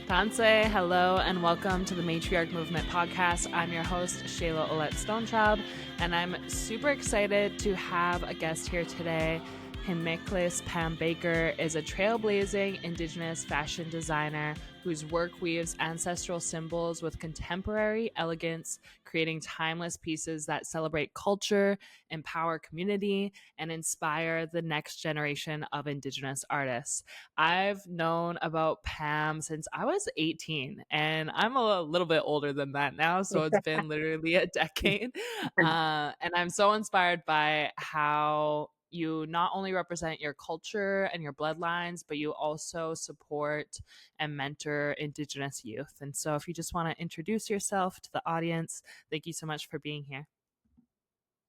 Tanse, hello, and welcome to the Matriarch Movement podcast. I'm your host, Shayla Ouellette Stonechild, and I'm super excited to have a guest here today. Himikalas Pam Baker is a trailblazing Indigenous fashion designer whose work weaves ancestral symbols with contemporary elegance, creating timeless pieces that celebrate culture, empower community, and inspire the next generation of Indigenous artists. I've known about Pam since I was 18, and I'm a little bit older than that now, so it's been literally a decade. And I'm so inspired by how you not only represent your culture and your bloodlines, but you also support and mentor Indigenous youth. And so if you just want to introduce yourself to the audience, thank you so much for being here.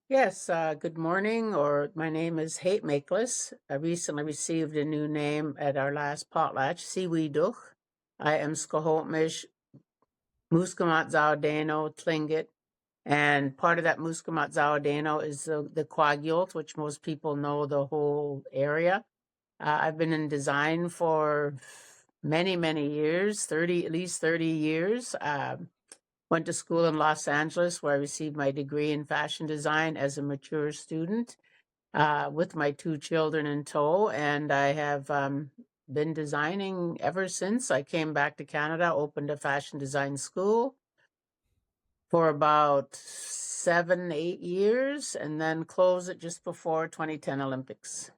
Yes, good morning, or my name is Himikalas. I recently received a new name at our last potlatch, Siwiduch. I am Skohotmish, Muskamat Zaudeno, Tlingit, and part of that Muskamat Zaudeno is the Kwagilt, which most people know the whole area. I've been in design for many years, at least 30 years. Went to school in Los Angeles where I received my degree in fashion design as a mature student with my two children in tow. And I have been designing ever since. I came back to Canada, opened a fashion design school for about 7, 8 years, and then closed it just before 2010 Olympics.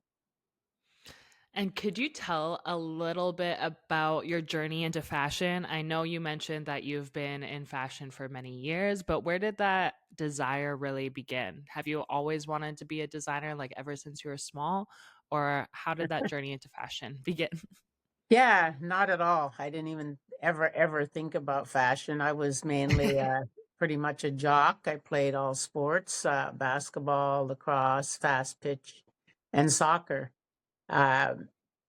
And could you tell a little bit about your journey into fashion? I know you mentioned that you've been in fashion for many years, but where did that desire really begin? Have you always wanted to be a designer, like ever since you were small? Or how did that journey into fashion begin? Yeah, not at all. I didn't even ever think about fashion. I was mainly pretty much a jock. I played all sports, basketball, lacrosse, fast pitch, and soccer. Um,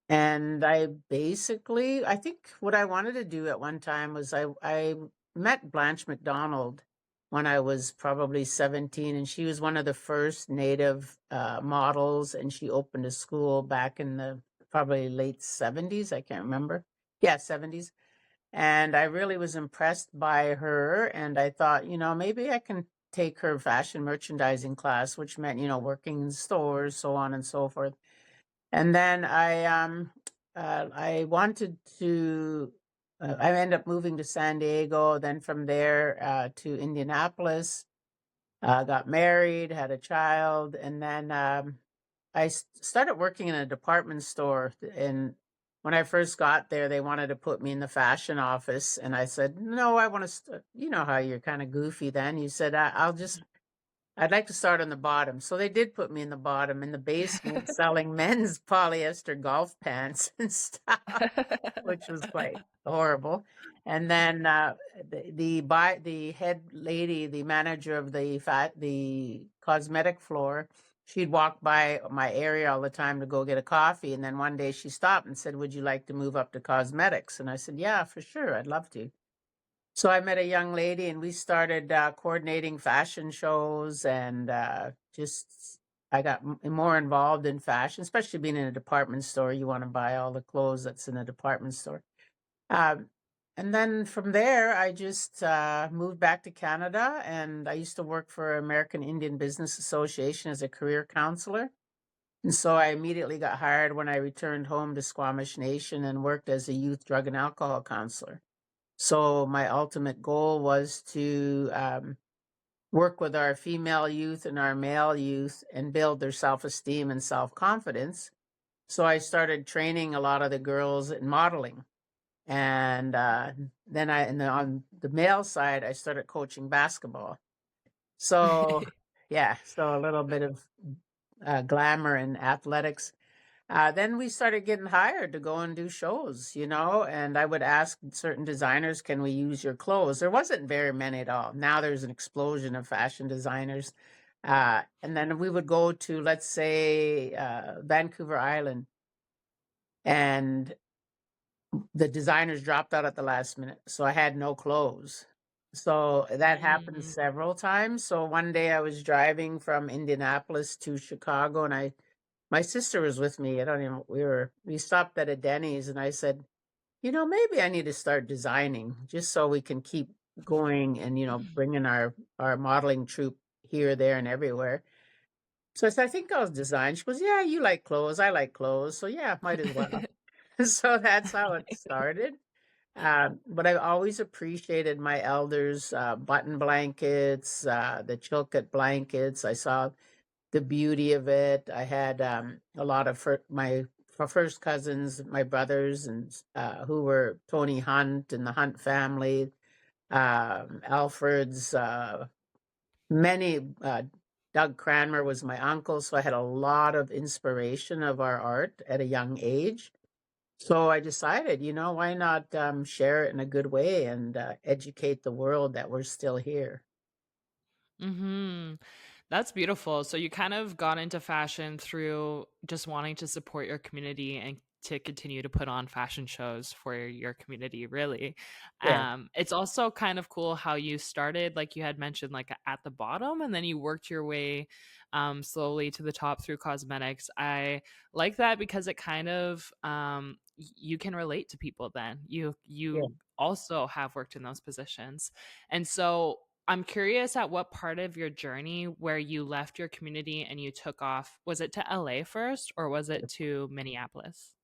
and I think what I wanted to do at one time was I met Blanche McDonald when I was probably 17, and she was one of the first Native models, and she opened a school back in the probably late 70s. I can't remember. Yeah, 70s. And I really was impressed by her, and I thought, maybe I can take her fashion merchandising class, which meant, working in stores, so on and so forth. And then I wanted to. I ended up moving to San Diego. Then from there to Indianapolis. Got married, had a child, and then started working in a department store. And when I first got there, they wanted to put me in the fashion office, and I said, "No, I want to." You know how you're kind of goofy then. You said, I'd like to start on the bottom." So they did put me in the bottom in the basement selling men's polyester golf pants and stuff, which was quite horrible. And then the head lady, the manager of the cosmetic floor, she'd walk by my area all the time to go get a coffee. And then one day she stopped and said, "Would you like to move up to cosmetics?" And I said, "Yeah, for sure. I'd love to." So I met a young lady and we started coordinating fashion shows and I got more involved in fashion, especially being in a department store. You want to buy all the clothes that's in a department store. Um, and then from there, I just moved back to Canada, and I used to work for American Indian Business Association as a career counselor. And so I immediately got hired when I returned home to Squamish Nation and worked as a youth drug and alcohol counselor. So my ultimate goal was to work with our female youth and our male youth and build their self-esteem and self-confidence. So I started training a lot of the girls in modeling. And then on the male side, I started coaching basketball. So yeah, so a little bit of glamour in athletics. Then we started getting hired to go and do shows, and I would ask certain designers, "Can we use your clothes?" There wasn't very many at all. Now there's an explosion of fashion designers. And then we would go to, let's say, Vancouver Island, and the designers dropped out at the last minute. So I had no clothes. So that happened Mm. several times. So one day I was driving from Indianapolis to Chicago, and my sister was with me. I don't even, we stopped at a Denny's, and I said, maybe I need to start designing just so we can keep going and, bringing our modeling troupe here, there, and everywhere. So I said, I think I'll design. She goes, yeah, you like clothes. I like clothes. So yeah, might as well. So that's how it started. But I've always appreciated my elders' button blankets, the Chilkat blankets. I saw the beauty of it. I had a lot of my first cousins, my brothers, and who were Tony Hunt and the Hunt family, Alfred's, many. Doug Cranmer was my uncle, so I had a lot of inspiration of our art at a young age. So I decided, why not share it in a good way and educate the world that we're still here. Hmm. That's beautiful. So you kind of got into fashion through just wanting to support your community and to continue to put on fashion shows for your community, really. Yeah, It's also kind of cool how you started, like you had mentioned, like at the bottom, and then you worked your way slowly to the top through cosmetics. I like that because it kind of you can relate to people then. yeah. You also have worked in those positions. And so I'm curious at what part of your journey where you left your community and you took off. Was it to LA first or was it to Minneapolis?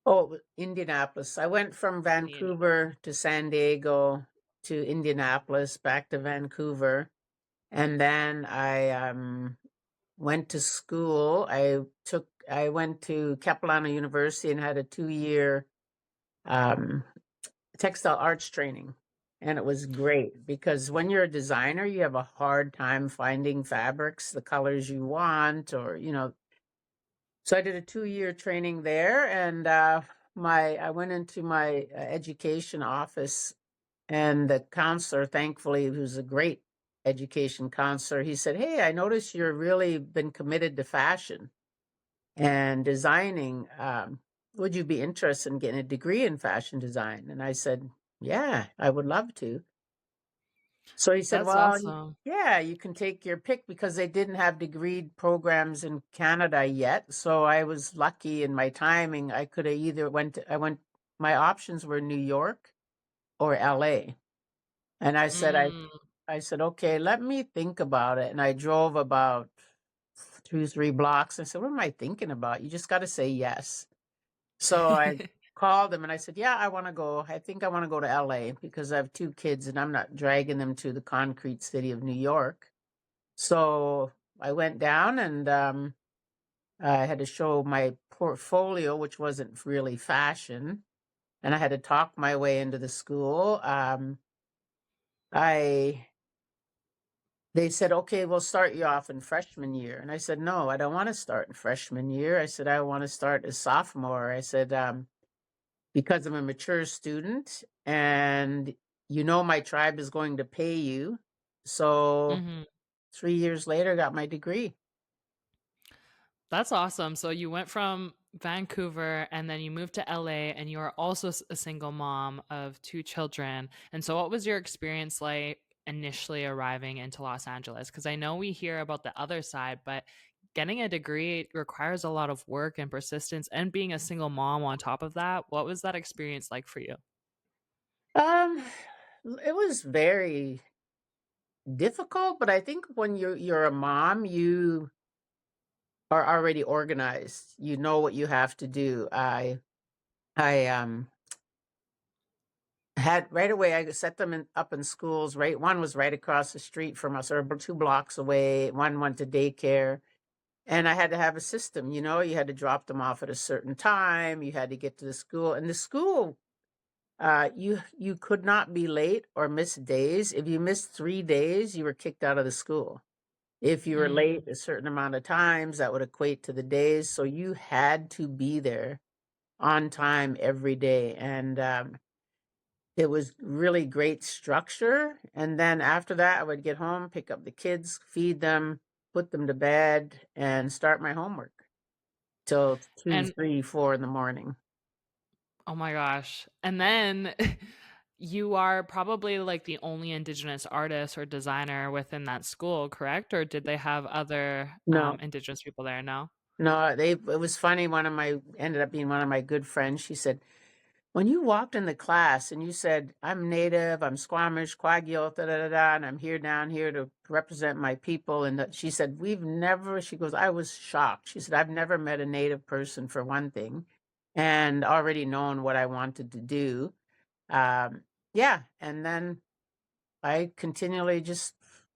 Oh, Indianapolis. I went from Indiana. Vancouver to San Diego to Indianapolis, back to Vancouver. And then I went to school. I went to Capilano University and had a 2-year um, textile arts training. And it was great because when you're a designer, you have a hard time finding fabrics, the colors you want, or, so I did a 2-year training there, and I went into my education office, and the counselor, thankfully, who's a great education counselor, he said, "Hey, I noticed you're really been committed to fashion and designing. Would you be interested in getting a degree in fashion design?" And I said, "Yeah, I would love to." So he said, That's "Well, awesome. yeah, you can take your pick," because they didn't have degree programs in Canada yet. So I was lucky in my timing. I could have either my options were New York or LA. And Mm. I said, okay, let me think about it. And I drove about 2, 3 blocks. I said, what am I thinking about? You just got to say yes. So I called him and I said, yeah, I want to go. I think I want to go to LA because I have 2 kids and I'm not dragging them to the concrete city of New York. So I went down and I had to show my portfolio, which wasn't really fashion. And I had to talk my way into the school. I They said, okay, we'll start you off in freshman year. And I said, no, I don't want to start in freshman year. I said, I want to start as sophomore. I said, because I'm a mature student and my tribe is going to pay you. So Hmm. 3 years later, got my degree. That's awesome. So you went from Vancouver and then you moved to LA and you are also a single mom of 2 children. And so what was your experience like initially arriving into Los Angeles? Because I know we hear about the other side, but getting a degree requires a lot of work and persistence and being a single mom on top of that. What was that experience like for you? Um, it was very difficult, but I think when you're a mom, you are already organized. You know what you have to do. I had right away. I set them up in schools. Right, one was right across the street from us, or 2 blocks away. One went to daycare, and I had to have a system. You had to drop them off at a certain time. You had to get to the school, and the school, you could not be late or miss days. If you missed 3 days, you were kicked out of the school. If you were late Mm. a certain amount of times, that would equate to the days. So you had to be there on time every day, and it was really great structure. And then after that, I would get home, pick up the kids, feed them, put them to bed, and start my homework till two, And 3, 4 in the morning. oh my gosh. And then you are probably like the only Indigenous artist or designer within that school, correct? Or did they have other No, Indigenous people there? No. no, it was funny. Ended up being one of my good friends. She said, When you walked in the class and you said, I'm Native, I'm Squamish, Quagile, da da da da, and I'm here down here to represent my people. And she said, she goes, I was shocked. She said, I've never met a Native person for one thing and already known what I wanted to do. Yeah. And then I continually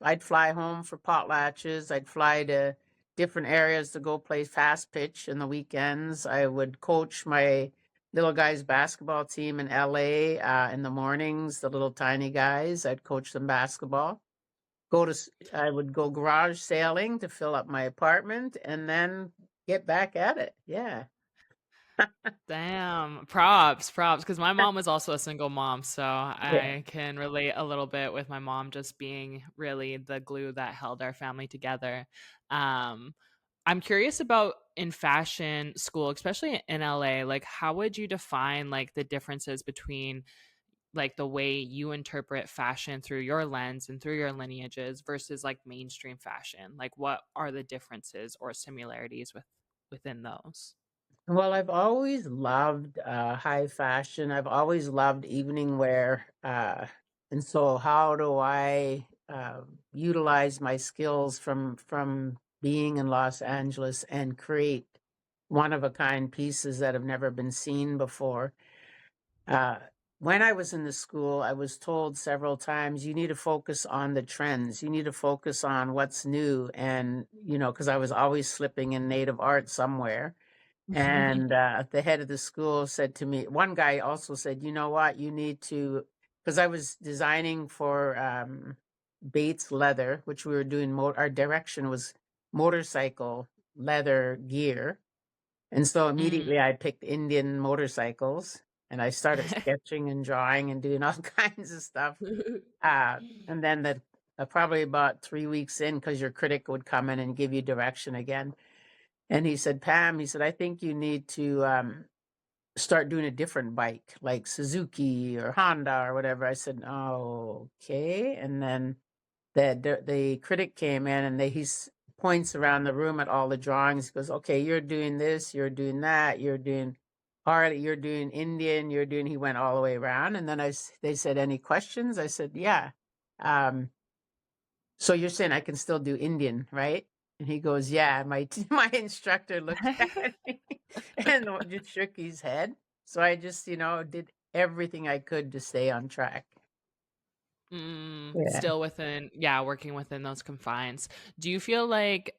I'd fly home for potlatches. I'd fly to different areas to go play fast pitch in the weekends. I would coach my little guys basketball team in LA in the mornings, the little tiny guys. I'd coach them basketball. I would go garage sailing to fill up my apartment and then get back at it. Yeah. Damn, props, because my mom was also a single mom, so Yeah. I can relate a little bit with my mom just being really the glue that held our family together. Um, I'm curious about in fashion school, especially in LA, like how would you define like the differences between like the way you interpret fashion through your lens and through your lineages versus like mainstream fashion? Like what are the differences or similarities within those? Well, I've always loved high fashion. I've always loved evening wear. And so how do I utilize my skills from being in Los Angeles and create one of a kind pieces that have never been seen before? Uh, when I was in the school, I was told several times, you need to focus on the trends. You need to focus on what's new. And, because I was always slipping in native art somewhere. And the head of the school said to me, one guy also said, you know what, you need to, because I was designing for Bates leather, which we were doing, our direction was motorcycle leather gear. And so Mm. immediately I picked Indian motorcycles and I started sketching and drawing and doing all kinds of stuff. And then probably about 3 weeks in, because your critic would come in and give you direction again. And he said, Pam, he said, I think you need to start doing a different bike, like Suzuki or Honda or whatever. I said, oh, okay. And then the critic came in and points around the room at all the drawings. He goes, okay, you're doing this, you're doing that, you're doing Harley, you're doing Indian, he went all the way around. And then they said, any questions? I said, yeah. Um, so you're saying I can still do Indian, right? And he goes, yeah. My instructor looked at me and just shook his head. So I just, did everything I could to stay on track. Yeah. Still within, yeah, working within those confines. Do you feel like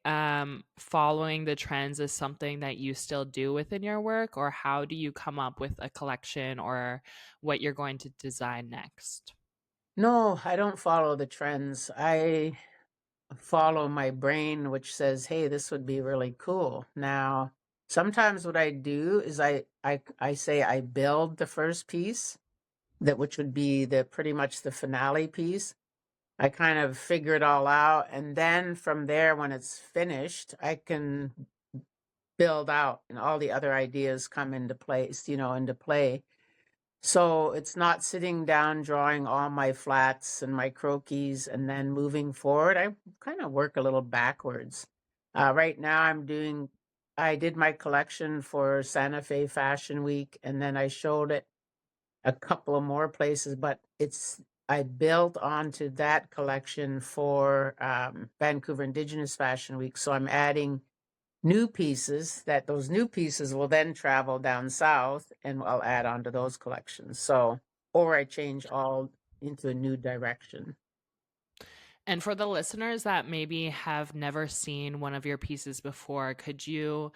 following the trends is something that you still do within your work, or how do you come up with a collection or what you're going to design next? No, I don't follow the trends. I follow my brain, which says, hey, this would be really cool. Now, sometimes what I do is I say I build the first piece, which would be the pretty much the finale piece. I kind of figure it all out. And then from there, when it's finished, I can build out and all the other ideas come into place, into play. So it's not sitting down, drawing all my flats and my croquis and then moving forward. I kind of work a little backwards. Right now, I did my collection for Santa Fe Fashion Week and then I showed it a couple of more places, but I built onto that collection for Vancouver Indigenous Fashion Week. So I'm adding new pieces that those new pieces will then travel down south and I'll add on to those collections. So, or I change all into a new direction. And for the listeners that maybe have never seen one of your pieces before, could you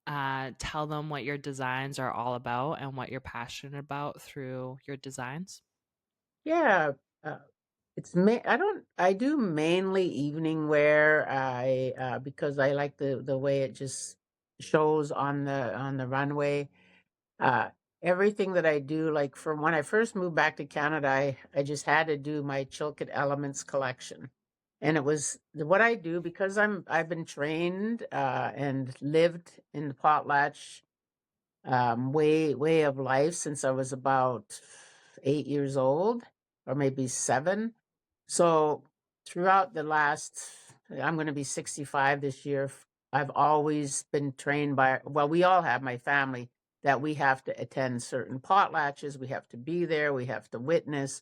tell them what your designs are all about and what you're passionate about through your designs? Yeah. Uh, I do mainly evening wear. Because I like the way it just shows on the runway. Uh, Everything that I do, like from when I first moved back to Canada, I just had to do my Chilkat Elements collection. And it was what I do because I've been trained and lived in the potlatch way of life since I was about 8 years old or maybe seven. So throughout the last, I'm going to be 65 this year. I've always been trained by, well, we all have my family. that we have to attend certain potlatches, we have to be there, we have to witness.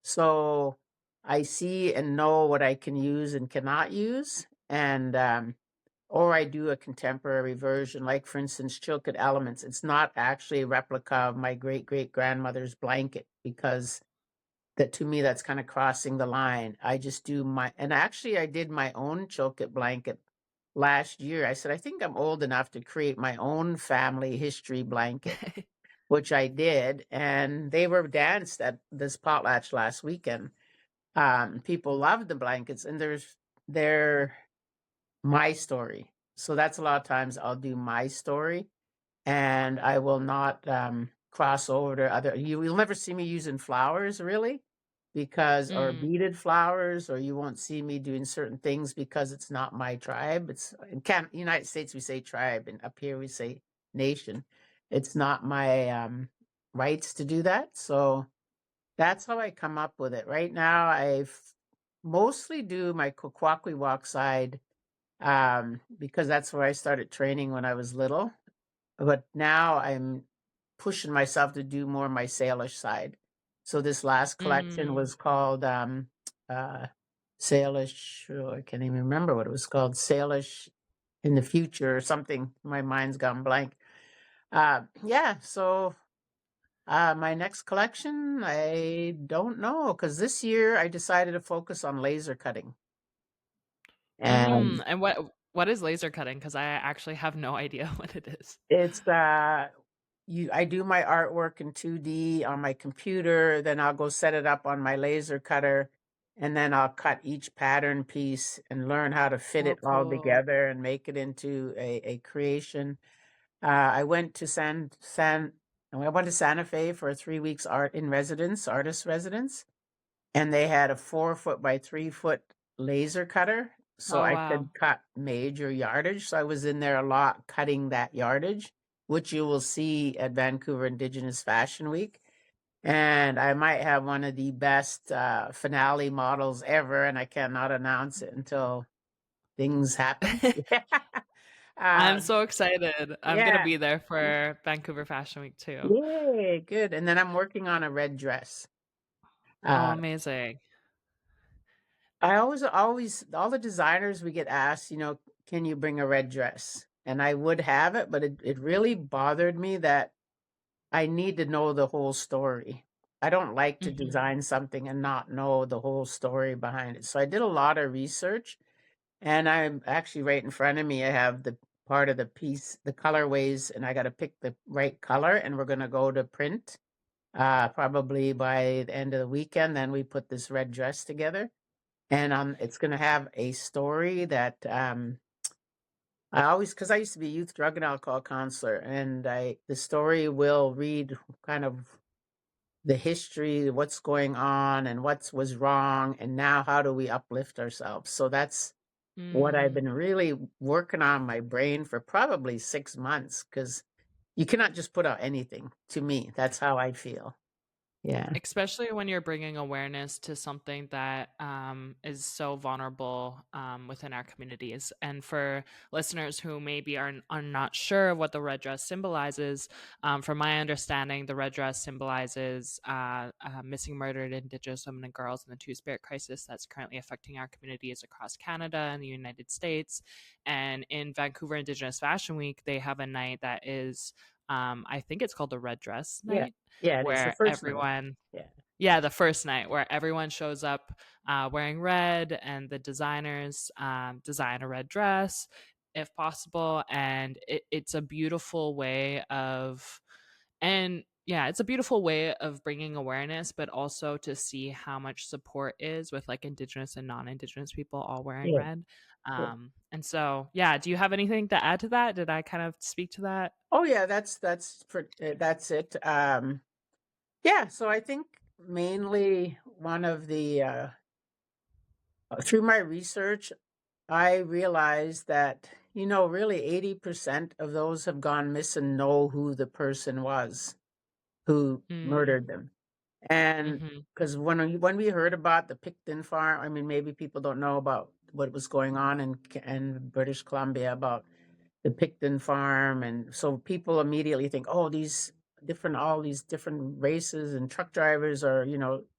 So I see and know what I can use and cannot use. And or I do a contemporary version, like for instance, Chilkat Elements. It's not actually a replica of my great great grandmother's blanket because that to me that's kind of crossing the line. I just do my and actually I did my own Chilkat blanket last year. I said I think I'm old enough to create my own family history blanket, which I did, and they were danced at this potlatch last weekend. People love the blankets, and they're my story. So that's a lot of times I'll do my story, and I will not cross over to other. You'll never see me using flowers really, because or Mm. beaded flowers, or you won't see me doing certain things because it's not my tribe. It's in United States we say tribe, and up here we say nation. It's not my rights to do that, so that's how I come up with it. Right now, mostly do my Kwakwaka'wakw walk side because that's where I started training when I was little. But now I'm pushing myself to do more my Salish side. So this last collection Mm. was called uh, Salish. Oh, I can't even remember what it was called. Salish in the future or something. My mind's gone blank. Yeah. So my next collection, I don't know because this year I decided to focus on laser cutting. And And what is laser cutting? Because I actually have no idea what it is. it's I do my artwork in 2D on my computer, then I'll go set it up on my laser cutter, and then I'll cut each pattern piece and learn how to fit Oh, it all cool. together and make it into a creation. I went to I went to Santa Fe for a 3 weeks artist residence, and they had a 4 foot by 3 foot laser cutter. So Oh, I wow. could cut major yardage. So I was in there a lot cutting that yardage, which you will see at Vancouver Indigenous Fashion Week. And I might have one of the best finale models ever, and I cannot announce it until things happen. I'm uh, so excited. I'm gonna yeah, be there for Vancouver Fashion Week too. yay, good. And then I'm working on a red dress. Oh, Uh, amazing. I always, all the designers we get asked, can you bring a red dress? And I would have it, but it really bothered me that I need to know the whole story. I don't like to Mhm. design something and not know the whole story behind it. So I did a lot of research, and I'm actually right in front of me. I have the part of the piece, the colorways, and I got to pick the right color, and we're going to go to print probably by the end of the weekend. Then we put this red dress together, and it's going to have a story that I always, because I used to be a youth drug and alcohol counselor, and the story will read kind of the history, what's going on, and what was wrong, and now how do we uplift ourselves. So that's what I've Mm. been really working on my brain for probably 6 months, because you cannot just put out anything. To me, that's how I feel. Yeah, Especially when you're bringing awareness to something that is so vulnerable within our communities. And for listeners who maybe are not sure of what the red dress symbolizes, from my understanding, the red dress symbolizes missing, murdered Indigenous women and girls in the Two Spirit crisis that's currently affecting our communities across Canada and the United States. And in Vancouver Indigenous Fashion Week, they have a night that is, I think it's called the Red Dress yeah, Night, yeah. It is the where first night. everyone, Yeah, yeah, the first night where everyone shows up wearing red, and the designers design a red dress if possible. And it's a beautiful way of, and yeah, it's a beautiful way of bringing awareness, but also to see how much support is with like Indigenous and non-Indigenous people all wearing yeah, red. yeah. And so, yeah, do you have anything to add to that? Did I kind of speak to that? Oh yeah, that's it. Yeah, so I think mainly one of the through my research, I realized that really 80% of those have gone missing know who the person was who Mm, murdered them. And hmm. because when we heard about the Picton farm, I mean, maybe people don't know about what was going on in British Columbia about the Picton farm, and so people immediately think, oh, all these different races and truck drivers are,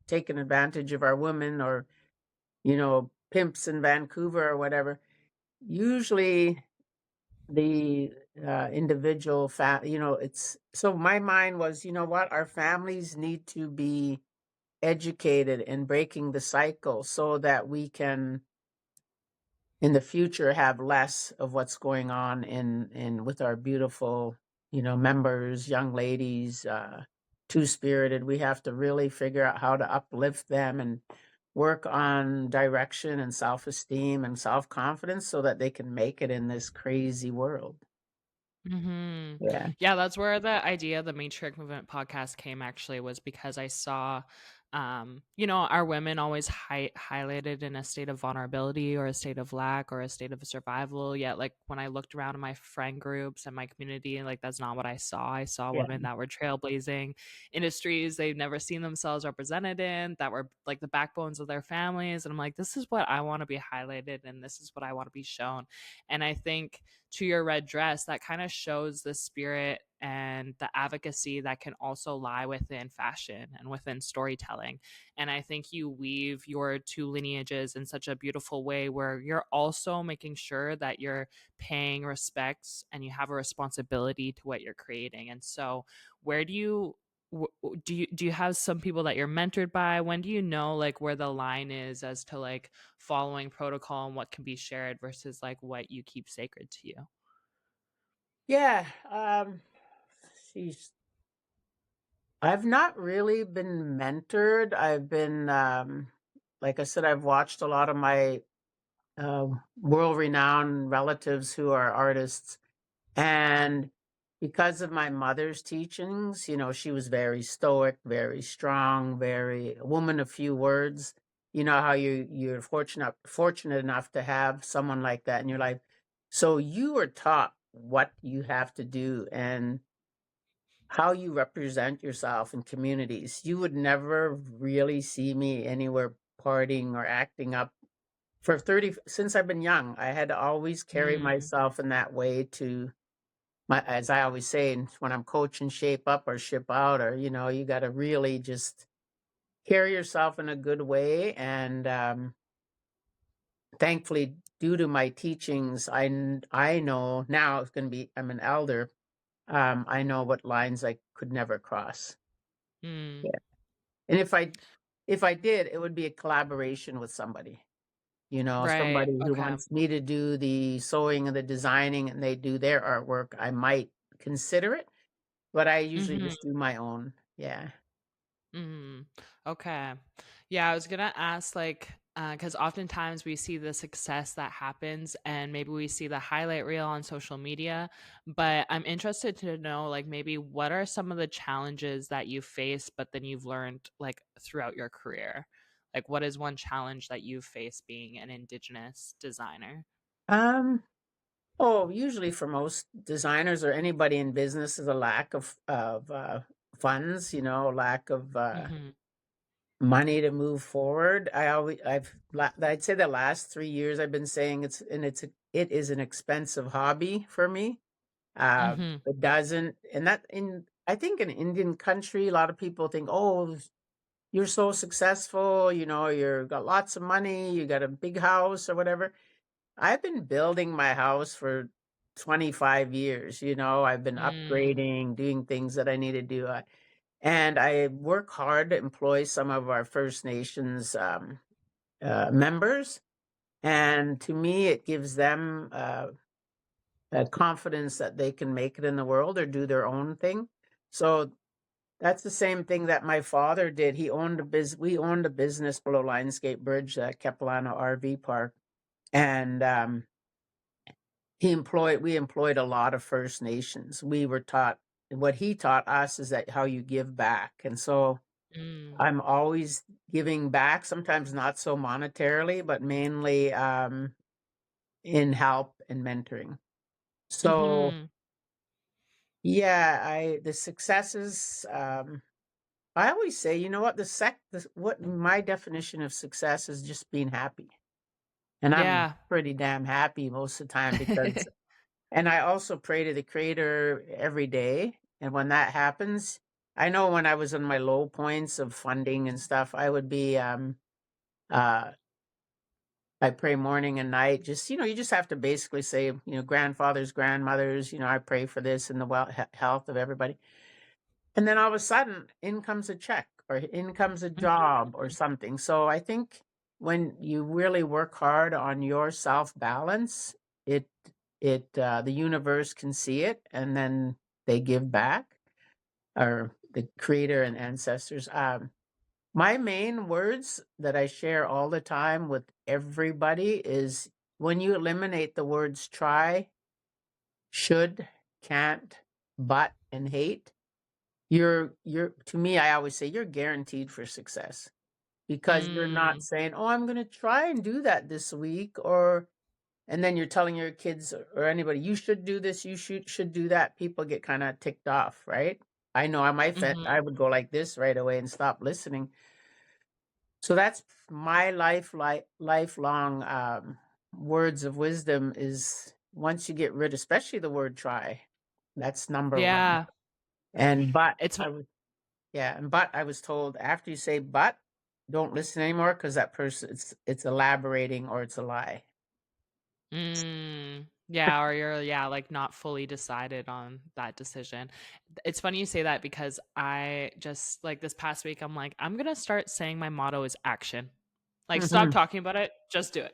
taking advantage of our women, or pimps in Vancouver or whatever. Usually, the individual it's so my mind was, what, our families need to be educated in breaking the cycle so that we can in the future have less of what's going on in with our beautiful, members, young ladies, two spirited. We have to really figure out how to uplift them and work on direction and self-esteem and self-confidence so that they can make it in this crazy world. Mhm. Yeah. Yeah, that's where the idea of the Matriarch Movement podcast came actually was because I saw, our women always highlighted in a state of vulnerability or a state of lack or a state of survival. Yet, like when I looked around in my friend groups and my community, like that's not what I saw. I saw Yeah. women that were trailblazing industries they've never seen themselves represented in, that were like the backbones of their families. And I'm like, this is what I want to be highlighted and this is what I want to be shown. And I think to your red dress, that kind of shows the spirit and the advocacy that can also lie within fashion and within storytelling. And I think you weave your two lineages in such a beautiful way where you're also making sure that you're paying respects and you have a responsibility to what you're creating. And so, where do you do you have some people that you're mentored by? When do you know like where the line is as to like following protocol and what can be shared versus like what you keep sacred to you? Yeah. She's I've not really been mentored. I've been, like I said, I've watched a lot of my world renowned relatives who are artists. And because of my mother's teachings, she was very stoic, very strong, very a woman of few words. You know how you're fortunate enough to have someone like that in your life. So you were taught what you have to do and how you represent yourself in communities. You would never really see me anywhere partying or acting up. Since I've been young, I had to always carry Mm, myself in that way to as I always say, when I'm coaching shape up or ship out, or, you got to really just carry yourself in a good way. And thankfully, due to my teachings, I know now it's going to be, I'm an elder. I know what lines I could never cross. mm. Yeah. And if I did, it would be a collaboration with somebody, Right. somebody who Okay. wants me to do the sewing and the designing and they do their artwork. I might consider it, but I usually Mhm. just do my own. Yeah. Mhm. Okay. Yeah, I was gonna ask, like, because oftentimes we see the success that happens, and maybe we see the highlight reel on social media. But I'm interested to know, like, maybe what are some of the challenges that you face, but then you've learned, like, throughout your career? Like, what is one challenge that you've faced being an Indigenous designer? Um, oh, usually for most designers or anybody in business is a lack of funds, lack of Mhm. money to move forward. I'd say the last 3 years I've been saying it is an expensive hobby for me. Mhm. It doesn't, and that in I think in Indian country, a lot of people think, oh, you're so successful, you've got lots of money, you got a big house or whatever. I've been building my house for 25 years. I've been Mm. upgrading, doing things that I need to do. And I work hard to employ some of our First Nations members. And to me, it gives them confidence that they can make it in the world or do their own thing. So that's the same thing that my father did. We owned a business below Lionsgate Bridge, Kepalano RV Park. And we employed a lot of First Nations. We were taught what he taught us is that how you give back. And so Mm. I'm always giving back, sometimes not so monetarily, but mainly in help and mentoring. So Mhm. yeah, the successes, I always say, you know what, what my definition of success is just being happy. And I'm Yeah. pretty damn happy most of the time because And I also pray to the Creator every day. And when that happens, I know when I was in my low points of funding and stuff, I would be, uh, I pray morning and night. Just, you just have to basically say, grandfathers, grandmothers, I pray for this and the health of everybody. And then all of a sudden, in comes a check or in comes a job or something. So I think when you really work hard on your self balance, it the universe can see it, and then they give back, or the creator and ancestors. My main words that I share all the time with everybody is when you eliminate the words try, should, can't, but, and hate, you're to me, I always say you're guaranteed for success, because you're not Mm, saying, "Oh, I'm going to try and do that this week," and then you're telling your kids or anybody, "You should do this, you should do that." People get kind of ticked off, right? I know I mhm. would go like this right away and stop listening. So that's my lifelong words of wisdom is, once you get rid, especially the word try, that's number one. Yeah. And but It's I was Yeah, and but I was told, after you say but, don't listen anymore, because that person, it's elaborating or it's a lie. Yeah, or you're, yeah, like, not fully decided on that decision. It's funny you say that because I just, like, this past week, I'm like, "I'm gonna start saying my motto is action." Like, stop Mhm. talking about it, just do it.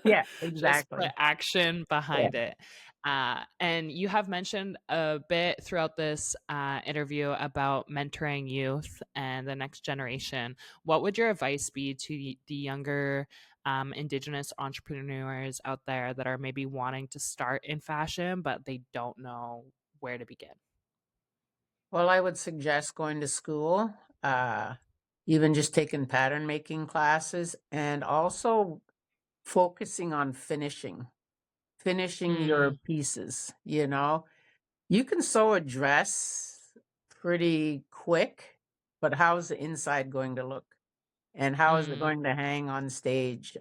Yeah, Just put exactly. action Yeah. behind it. And you have mentioned a bit throughout this, interview about mentoring youth and the next generation. What would your advice be to the younger, Indigenous entrepreneurs out there that are maybe wanting to start in fashion, but they don't know where to begin? Well, I would suggest going to school, uh, even just taking pattern making classes, and also focusing on finishing your Mm, pieces. You can sew a dress pretty quick, but how's the inside going to look? And how is it mm, going to hang on stage?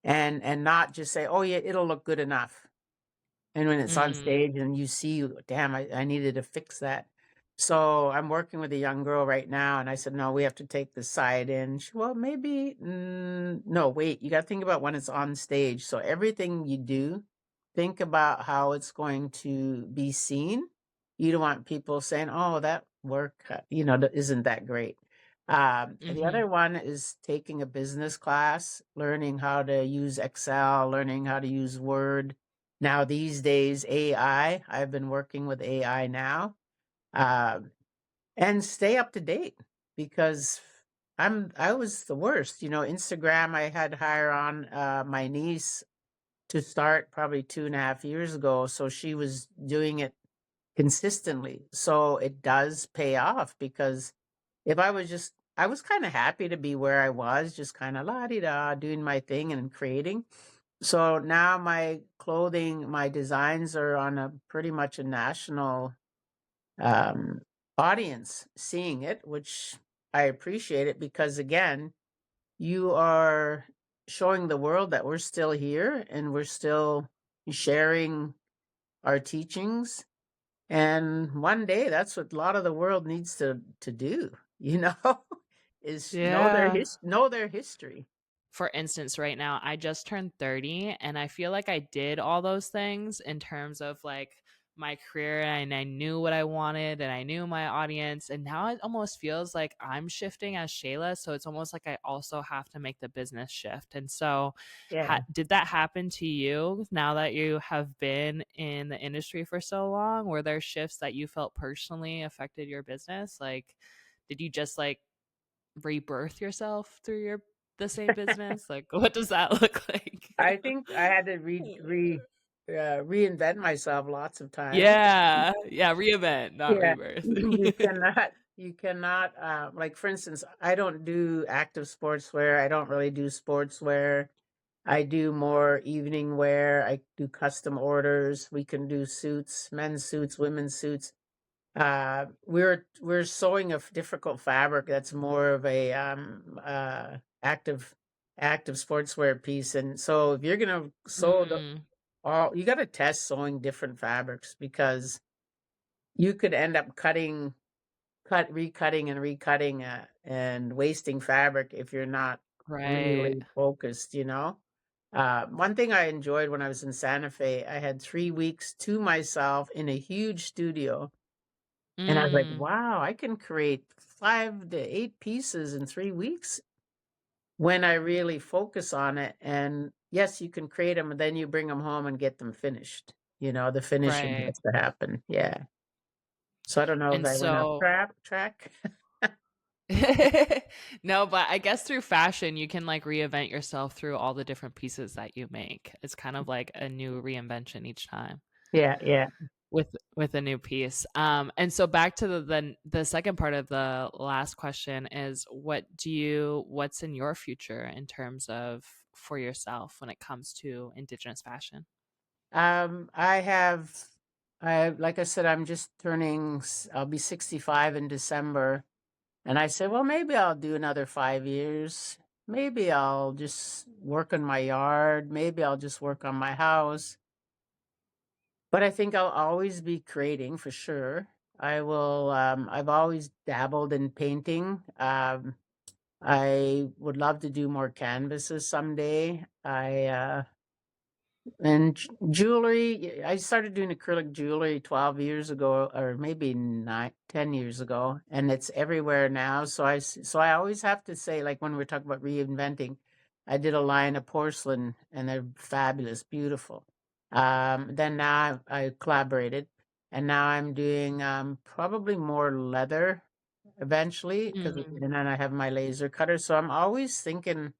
And not just say, "Oh yeah, it'll look good enough." And when it's on mm, stage and you see, damn, I needed to fix that. So I'm working with a young girl right now, and I said, no, we have to take the side in. Well, maybe, no, wait, you got to think about when it's on stage. So everything you do, think about how it's going to be seen. You don't want people saying, oh, that work, isn't that great. The mhm. other one is taking a business class, learning how to use Excel, learning how to use Word. Now, these days, AI, I've been working with AI now, um, and stay up to date, because I was the worst. Instagram, I had to hire on my niece to start probably 2.5 years ago. So she was doing it consistently. So it does pay off, because if I was kind of happy to be where I was, just kind of la di da, doing my thing and creating. So now my clothing, my designs are on a pretty much a national um, audience seeing it, which I appreciate it, because again, you are showing the world that we're still here and we're still sharing our teachings. And one day, that's what a lot of the world needs to do, is Yeah. know their history. For instance, right now, I just turned 30 and I feel like I did all those things in terms of like my career, and I knew what I wanted and I knew my audience. And now it almost feels like I'm shifting as Shayla. So it's almost like I also have to make the business shift. And so, Yeah. did that happen to you now that you have been in the industry for so long? Were there shifts that you felt personally affected your business? Like, did you just like rebirth yourself through your the same business? Like, what does that look like? I think I had to reinvent myself lots of times. Yeah, yeah, reinvent, not Yeah, rebirth. you cannot, like, for instance, I don't do active sportswear. I don't really do sportswear. I do more evening wear. I do custom orders. We can do suits, men's suits, women's suits. We're sewing a difficult fabric that's more of a active sportswear piece. And so if you're gonna sew Mm, you got to test sewing different fabrics because you could end up recutting and recutting and wasting fabric if you're not Right. really focused, you know? One thing I enjoyed when I was in Santa Fe, I had 3 weeks to myself in a huge studio. And I was like, Mm, wow, I can create 5 to 8 pieces in 3 weeks when I really focus on it. And yes, you can create them and then you bring them home and get them finished. You know, the finishing right. has to happen. Yeah. So I don't know if And I went off so track. no, but I guess through fashion, you can like reinvent yourself through all the different pieces that you make. It's kind of like a new reinvention each time Yeah, yeah. with a new piece. And so back to the second part of the last question is what's in your future in terms of for yourself when it comes to Indigenous fashion? I have, like I said, I'm just I'll be 65 in December. And I said, well, maybe I'll do another 5 years. Maybe I'll just work on my yard. Maybe I'll just work on my house. But I think I'll always be creating for sure. I've always dabbled in painting. I would love to do more canvases someday. And jewelry, I started doing acrylic jewelry 12 years ago, or maybe 10 years ago, and it's everywhere now. So I always have to say, like when we're talking about reinventing, I did a line of porcelain and they're fabulous, beautiful. Then now I collaborated, and now I'm doing probably more leather eventually, because Mm, and then I have my laser cutter. So I'm always thinking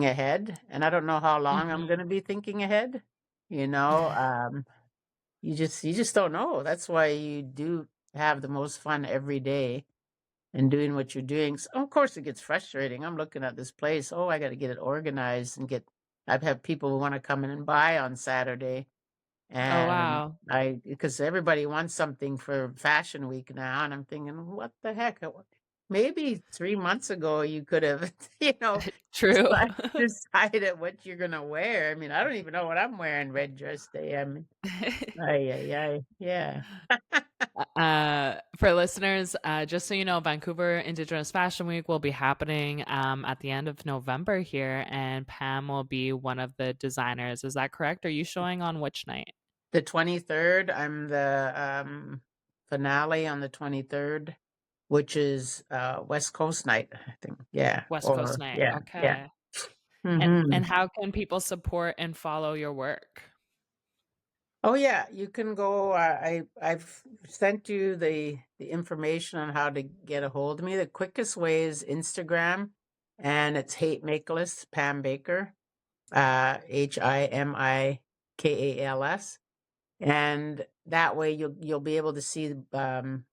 ahead, and I don't know how long I'm mhm. going to be thinking ahead. You know, you just don't know. That's why you do have the most fun every day and doing what you're doing. So of course, it gets frustrating. I'm looking at this place. Oh, I got to get it organized and get. I've had people who want to come in and buy on Saturday, Oh, and wow. because everybody wants something for Fashion Week now, and I'm thinking, what the heck? Maybe 3 months ago you could have, True. decided what you're gonna wear. I mean, I don't even know what I'm wearing red dress day. I mean, ay, yeah. For listeners, just so you know, Vancouver Indigenous Fashion Week will be happening at the end of November here, and Pam will be one of the designers. Is that correct? Are you showing on which night? The 23rd, I'm the finale on the 23rd, which is West Coast night, I think. Yeah, West Coast or night. yeah. Okay. And hmm how can people support and follow your work? Oh yeah, you can go. I've sent you the information on how to get a hold of me. The quickest way is Instagram, and it's Himikalas Pam Baker, Himikals, and that way you'll be able to see the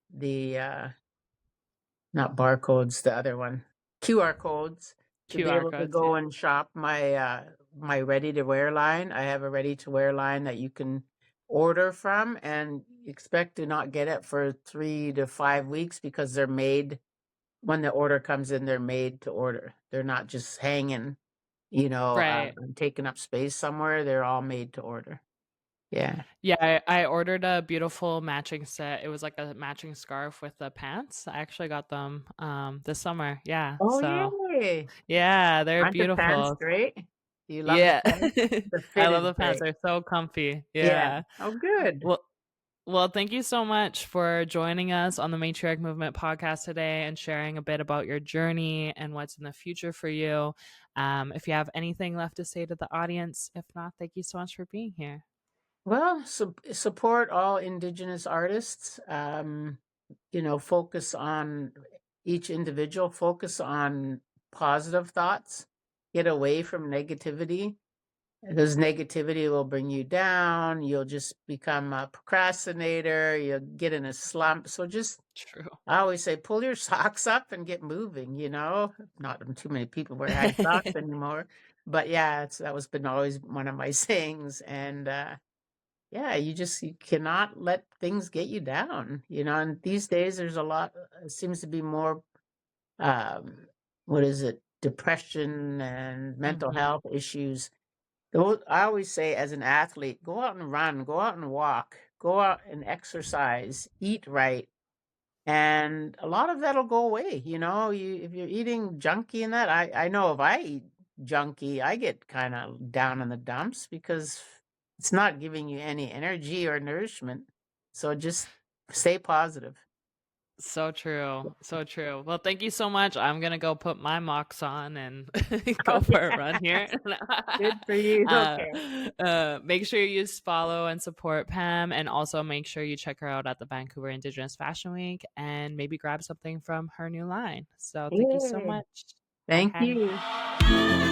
not barcodes, the other one, QR codes, to be QR able to codes, yeah. go and shop my ready to wear line. I have a ready to wear line that you can order from and expect to not get it for 3 to 5 weeks because they're made when the order comes in, they're made to order. They're not just hanging, Right. and taking up space somewhere. They're all made to order. Yeah. Yeah, I ordered a beautiful matching set. It was like a matching scarf with the pants. I actually got them this summer. Yeah. Oh, So, yay. yeah, they're Aren't the pants beautiful. great? Do you love the Yeah. pants? The I fit love is the pants. great. They're so comfy. Yeah. Yeah. Oh, good. Well, well, thank you so much for joining us on the Matriarch Movement podcast today and sharing a bit about your journey and what's in the future for you. If you have anything left to say to the audience, if not, thank you so much for being here. Well, support all Indigenous artists. Focus on each individual, focus on positive thoughts, get away from negativity because negativity will bring you down. You'll just become a procrastinator. You'll get in a slump. So True. I always say, pull your socks up and get moving, Not too many people wear high socks anymore. But yeah, that was been always one of my sayings. And yeah, you cannot let things get you down, and these days there's a lot, seems to be more, um, what is it, depression and mental Hmm. health issues. I always say, as an athlete, go out and run, go out and walk, go out and exercise, eat right, and a lot of that'll go away. If you're eating junky and that, I know if I eat junky, I get kind of down in the dumps because it's not giving you any energy or nourishment. So just stay positive. So true. So true. Well, thank you so much. I'm going to go put my mocks on and go Okay, for a run here. good for you. Okay. Make sure you follow and support Pam, and also make sure you check her out at the Vancouver Indigenous Fashion Week and maybe grab something from her new line. So thank you so Yay. much. Thank Okay. you.